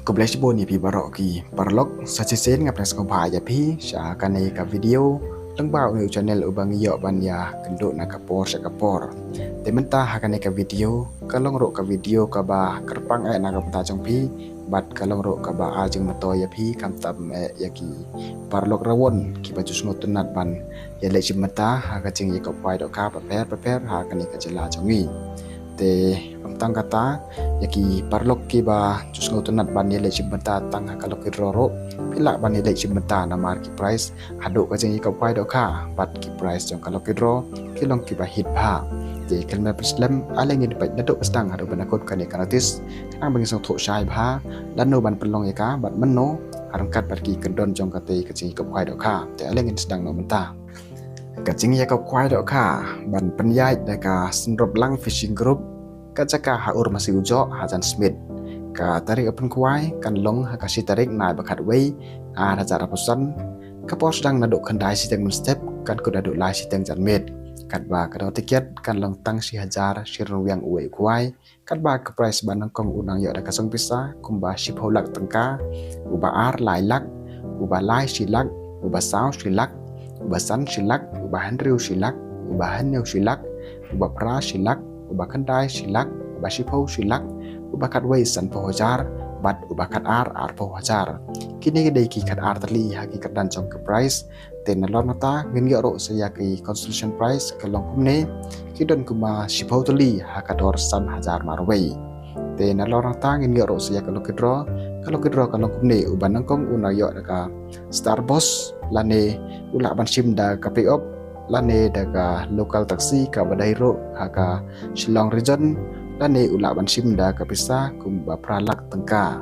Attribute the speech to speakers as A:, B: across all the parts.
A: Kublai boni pi barok ki parlok sacisen ngap nas ngobha ya pi sya kanai ka video lengbau new channel ubang yo ban ya kenduk na kapor sya kapor tementa hakane ka video kalong ro ka video ka ba kerpang na ka pata jong pi bat kalong ro ka ba ajeng mato ya pi kam tam ya ki parlok rawon ki baju sngot tunat ban ya le chimata ha ka jing ya ka pai dok ka prepare ha kane ka jela jongi te tang kata yaki parlok ki ba jus ngotunat ban ye le chimata tang ha kalok ki roro pila ban ye le chimata na mar ki price hado ka jeng ka pai dokha bat ki price jong kalok ki ro ki long ki ba hit ba te kelma preslam ale ngi pai nadok stang hado banakot kane kanatis kang bang song tho shai ba lan no ban pelong ya ka bat menno harangkat bat ki kendon jong kate ka jeng ka pai dokha te ale ngi sedang no menta ka jeng ya ka pai dokha ban penyai da ka senrop lang fishing group kacaka haur masih ujo hajan smith ka tarik open kuai kan long hakasi tarik nai bakat wei raja rapusan kapor sedang naduk kendai siteng step kan kuda duk lai siteng janmet kat ba kadau tiket kan long tang si hajar sirung yang uai kuai kat ba ke price banang kong unang yo da kasong pisa kumba ship holak tengka uba ar lai lak uba lai silak uba sao silak uba san silak uba handriu silak uba haneu silak uba pra silak uba kendai silak, uba shipau silak, uba kat wei san po hajar, bat uba kat ar po hajar. Kini kedai ki kat ar terli haki kat dan jong ke price, ten nalon nota ngin ro saya ki consultation price kalong kumne, kidon kuma shipau terli hakador san hajar marwei. Ten nalon nota ngin ro saya kalau kedro kalong kumne uba nangkong unayo daka star boss lane ulak ban sim da kape op lane daga local taxi ka badairo haka Shillong region lane ula ban simda ka pisa kumba pralak tengka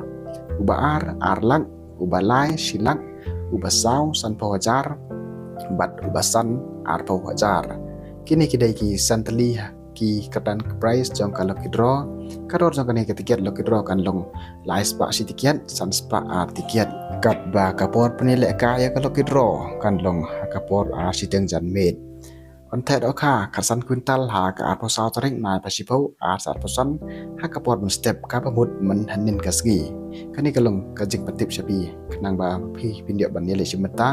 A: uba ar lak uba lai silak uba sao san po hajar bat uba san ar po hajar kini kidai ki santali ki kadan price jong ka lucky draw kador jong kane tiket lucky draw kan long lai spa si tiket san spa ar tiket kat ba kapor penilai kaya ka lucky draw kan long kapor ar siteng janmet on the dohkha karsan kwintal ha ka ar po sao tarik nai pasipau ar sar posan ha kapor mun step ka pamut men hanin kasgi kani kalong kajik patip sapi kenang ba pi pindio ban yele simata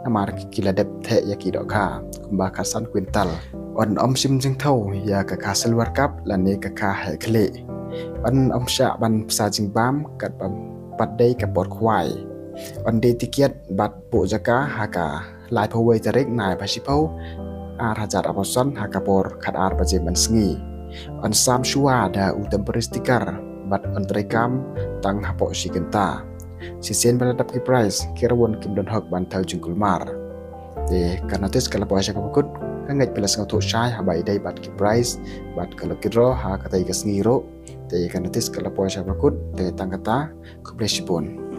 A: namar kila dep the yaki dohkha kumba karsan kwintal on om sim jing thau ya ka ka silver cup lane ka ka he khle on om sha ban sa jing bam kat bam pat dei ka por khwai on de tiket bat po jaka ha ka lai po wei tarik nai pasipau ar hajar aposan hakapor kat ar bajeman sengi on sam shua da utam peristikar bat on trekam tang hapo sikenta sisen baladap ki price kirawon kimdon hok ban thau jungkul mar te kanatis kala po asya kapukut kangai pelas ngau shai habai dai bat ki price bat kalau kidro ha katai ka sengi ro te kanatis kala po asya kapukut te tangkata kublai sibon